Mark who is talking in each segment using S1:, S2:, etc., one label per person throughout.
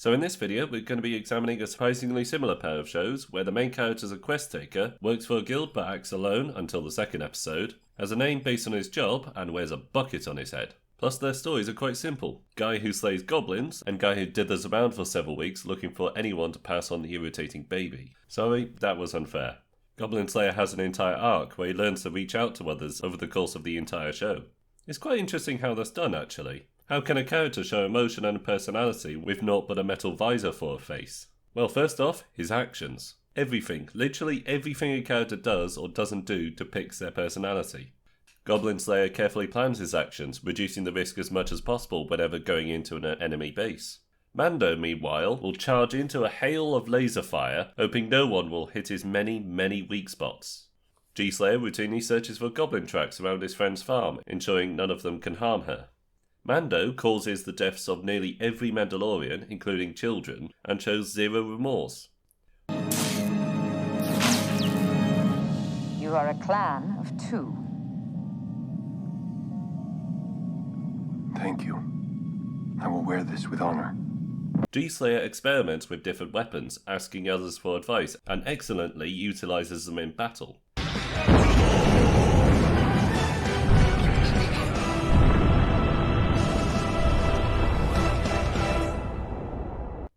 S1: So in this video, we're going to be examining a surprisingly similar pair of shows where the main character is a quest taker, works for a guild but acts alone until the second episode, has a name based on his job, and wears a bucket on his head. Plus their stories are quite simple. Guy who slays goblins, and guy who dithers around for several weeks looking for anyone to pass on the irritating baby. Sorry, that was unfair. Goblin Slayer has an entire arc where he learns to reach out to others over the course of the entire show. It's quite interesting how that's done actually. How can a character show emotion and personality with naught but a metal visor for a face? Well, first off, his actions. Everything, literally everything a character does or doesn't do depicts their personality. Goblin Slayer carefully plans his actions, reducing the risk as much as possible whenever going into an enemy base. Mando, meanwhile, will charge into a hail of laser fire, hoping no one will hit his many weak spots. G-Slayer routinely searches for goblin tracks around his friend's farm, ensuring none of them can harm her. Mando causes the deaths of nearly every Mandalorian, including children, and shows zero remorse.
S2: You are a clan of two.
S3: Thank you. I will wear this with honor.
S1: G-Slayer experiments with different weapons, asking others for advice, and excellently utilizes them in battle.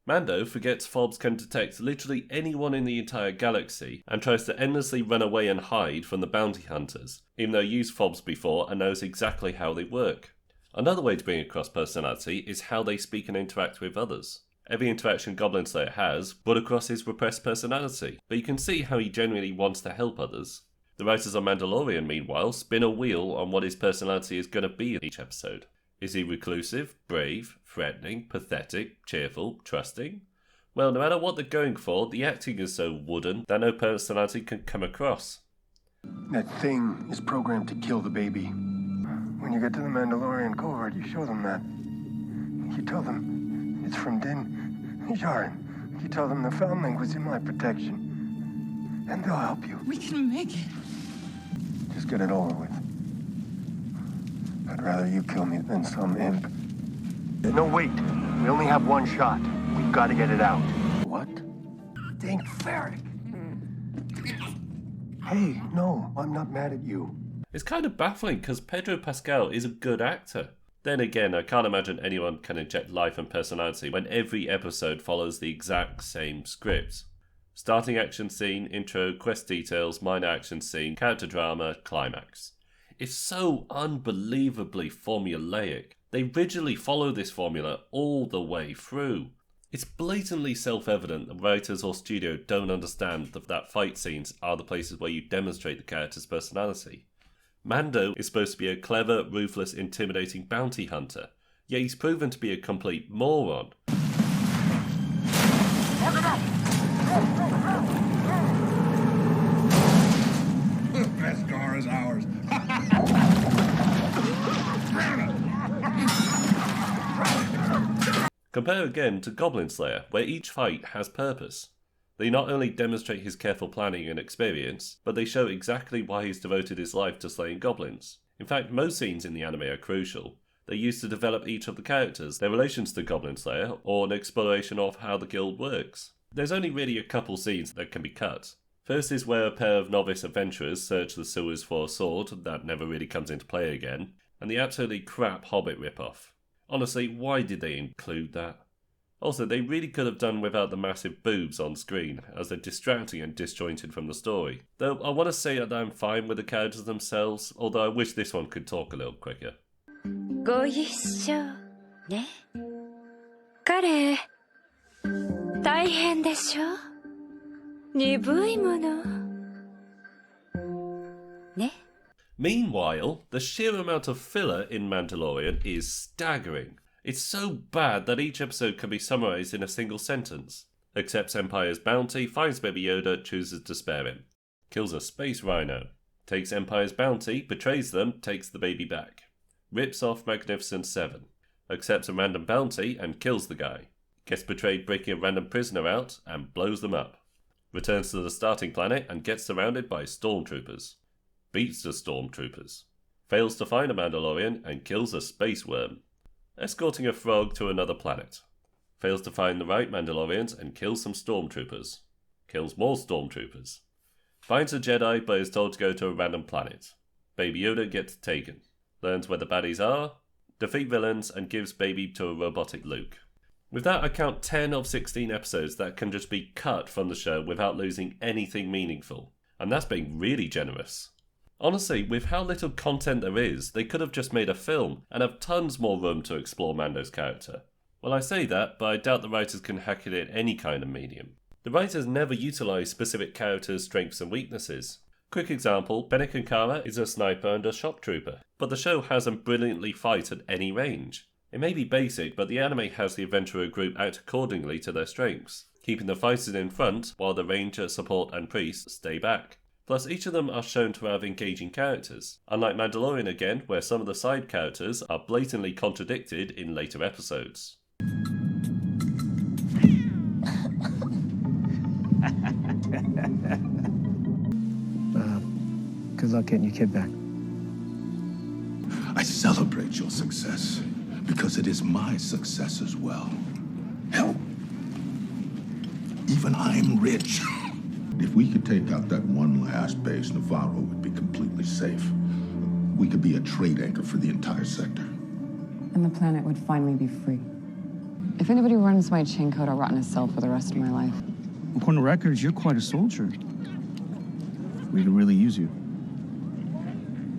S1: Mando forgets fobs can detect literally anyone in the entire galaxy and tries to endlessly run away and hide from the bounty hunters, even though he used fobs before and knows exactly how they work. Another way to bring across personality is how they speak and interact with others. Every interaction Goblin Slayer has brought across his repressed personality, but you can see how he genuinely wants to help others. The writers on Mandalorian, meanwhile, spin a wheel on what his personality is going to be in each episode. Is he reclusive, brave, threatening, pathetic, cheerful, trusting? Well, no matter what they're going for, the acting is so wooden that no personality can come across.
S3: That thing is programmed to kill the baby. When you get to the Mandalorian covert, you show them that. You tell them it's from Din Djarin. You tell them the foundling was in my protection. And they'll help you.
S4: We can make it.
S3: Just get it over with. I'd rather you kill me than some imp. No, wait. We only have one shot. We've got to get it out. What? Dang ferret. Hey, no, I'm not mad at you.
S1: It's kind of baffling because Pedro Pascal is a good actor. Then again, I can't imagine anyone can inject life and personality when every episode follows the exact same script. Starting action scene, intro, quest details, minor action scene, character drama, climax. It's so unbelievably formulaic. They rigidly follow this formula all the way through. It's blatantly self-evident that writers or studio don't understand that fight scenes are the places where you demonstrate the character's personality. Mando is supposed to be a clever, ruthless, intimidating bounty hunter, yet he's proven to be a complete moron.
S5: The best car is ours.
S1: Compare again to Goblin Slayer, where each fight has purpose. They not only demonstrate his careful planning and experience, but they show exactly why he's devoted his life to slaying goblins. In fact, most scenes in the anime are crucial. They're used to develop each of the characters, their relations to Goblin Slayer, or an exploration of how the guild works. There's only really a couple scenes that can be cut. First is where a pair of novice adventurers search the sewers for a sword that never really comes into play again, and the absolutely crap Hobbit ripoff. Honestly, why did they include that? Also, they really could have done without the massive boobs on screen, as they're distracting and disjointed from the story. Though I want to say that I'm fine with the characters themselves, although I wish this one could talk a little quicker.
S6: ご一緒ね。彼、大変でしょ？鈍いもの。ね。
S1: Meanwhile, the sheer amount of filler in Mandalorian is staggering. It's so bad that each episode can be summarized in a single sentence. Accepts Empire's bounty, finds Baby Yoda, chooses to spare him. Kills a space rhino. Takes Empire's bounty, betrays them, takes the baby back. Rips off Magnificent Seven. Accepts a random bounty and kills the guy. Gets betrayed breaking a random prisoner out and blows them up. Returns to the starting planet and gets surrounded by stormtroopers. Beats the stormtroopers. Fails to find a Mandalorian and kills a space worm. Escorting a frog to another planet. fails to find the right Mandalorians and kills some stormtroopers. Kills more stormtroopers. Finds a Jedi but is told to go to a random planet. Baby Yoda gets taken. Learns where the baddies are, defeat villains, and gives baby to a robotic Luke. With that, I count 10 of 16 episodes that can just be cut from the show without losing anything meaningful. And that's being really generous. Honestly, with how little content there is, they could have just made a film and have tons more room to explore Mando's character. Well, I say that, but I doubt the writers can hack it in any kind of medium. The writers never utilise specific characters' strengths and weaknesses. Quick example, Benek and Kara is a sniper and a shock trooper, but the show has them brilliantly fight at any range. It may be basic, but the anime has the adventurer group act accordingly to their strengths, keeping the fighters in front while the ranger, support and priest stay back. Plus, each of them are shown to have engaging characters, unlike Mandalorian again, where some of the side characters are blatantly contradicted in later episodes.
S3: Good luck getting your kid back.
S5: I celebrate your success because it is my success as well. Hell, even I'm rich. If we could take out that one last base, Navarro would be completely safe. We could be a trade anchor for the entire sector.
S4: And the planet would finally be free. If anybody runs my chain code, I'll rot in a cell for the rest of my life.
S7: According to records, you're quite a soldier. We could really use you.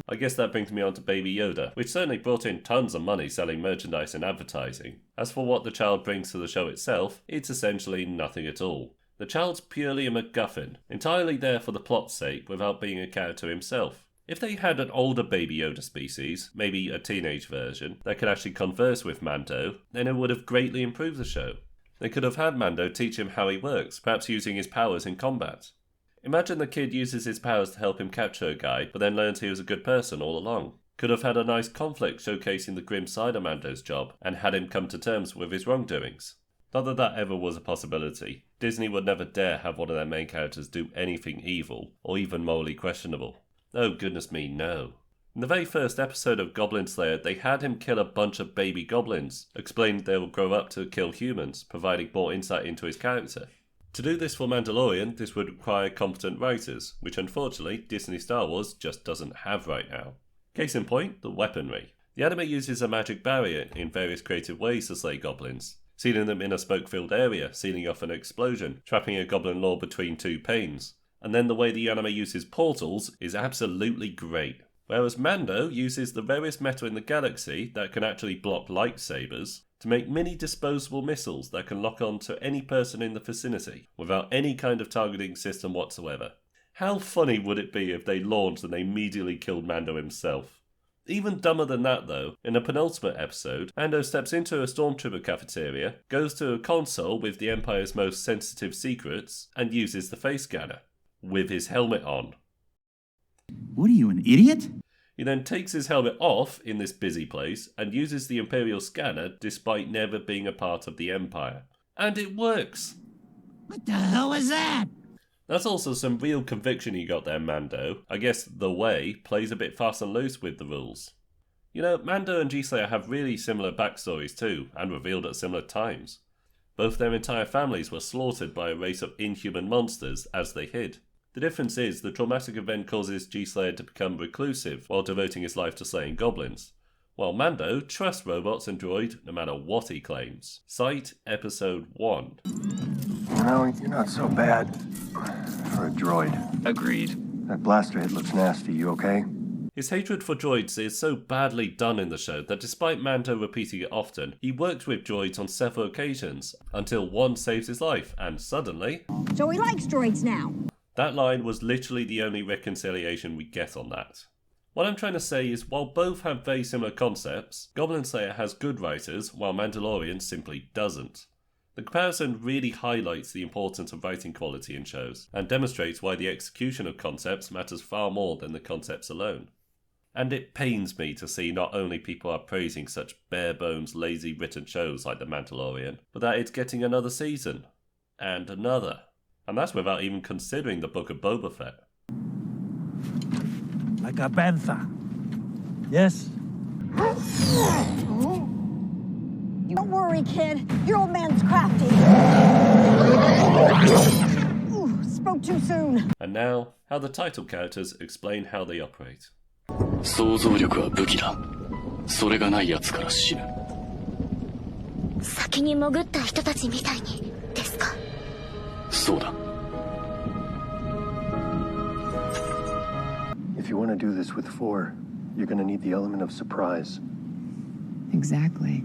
S1: I guess that brings me on to Baby Yoda, which certainly brought in tons of money selling merchandise and advertising. As for what the child brings to the show itself, it's essentially nothing at all. The child's purely a MacGuffin, entirely there for the plot's sake without being a character himself. If they had an older Baby Yoda species, maybe a teenage version, that could actually converse with Mando, then it would have greatly improved the show. They could have had Mando teach him how he works, perhaps using his powers in combat. Imagine the kid uses his powers to help him capture a guy, but then learns he was a good person all along. Could have had a nice conflict showcasing the grim side of Mando's job, and had him come to terms with his wrongdoings. Not that that ever was a possibility. Disney would never dare have one of their main characters do anything evil, or even morally questionable. Oh goodness me, no. In the very first episode of Goblin Slayer, they had him kill a bunch of baby goblins, explained they will grow up to kill humans, providing more insight into his character. To do this for Mandalorian, this would require competent writers, which unfortunately Disney Star Wars just doesn't have right now. Case in point, the weaponry. The anime uses a magic barrier in various creative ways to slay goblins, sealing them in a smoke-filled area, sealing off an explosion, trapping a goblin lord between two panes. And then the way the anime uses portals is absolutely great. Whereas Mando uses the rarest metal in the galaxy that can actually block lightsabers to make mini disposable missiles that can lock on to any person in the vicinity without any kind of targeting system whatsoever. How funny would it be if they launched and they immediately killed Mando himself? Even dumber than that though, in the penultimate episode, Mando steps into a stormtrooper cafeteria, goes to a console with the Empire's most sensitive secrets, and uses the face scanner. With his helmet on.
S7: What are you, an idiot?
S1: He then takes his helmet off in this busy place and uses the Imperial scanner despite never being a part of the Empire. And it works!
S7: What the hell was that?
S1: That's also some real conviction you got there, Mando. I guess The Way plays a bit fast and loose with the rules. You know, Mando and G-Slayer have really similar backstories too, and revealed at similar times. Both their entire families were slaughtered by a race of inhuman monsters as they hid. The difference is the traumatic event causes G-Slayer to become reclusive while devoting his life to slaying goblins, while Mando trusts robots and droid no matter what he claims. Cite Episode 1.
S3: You know, you're not so bad for a droid.
S7: Agreed.
S3: That blaster head looks nasty. You okay?
S1: His hatred for droids is so badly done in the show that despite Mando repeating it often, he works with droids on several occasions, until one saves his life, and suddenly...
S8: So he likes droids now.
S1: That line was literally the only reconciliation we get on that. What I'm trying to say is, while both have very similar concepts, Goblin Slayer has good writers, while Mandalorian simply doesn't. The comparison really highlights the importance of writing quality in shows, and demonstrates why the execution of concepts matters far more than the concepts alone. And it pains me to see not only people are praising such bare-bones, lazy written shows like The Mandalorian, but that it's getting another season. And another. And that's without even considering the Book of Boba Fett.
S7: Like a panther. Yes?
S8: Don't worry, kid. Your old man's crafty. Ooh, spoke too soon.
S1: And now, how the title characters explain how they operate.
S9: 想像力は武器だ。それがない奴から死ぬ。
S6: 先に潜った人たちみたいにですか？
S9: そうだ。
S3: If you want to do this with 4, you're going to need the element of surprise.
S4: Exactly.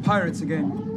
S10: Pirates again.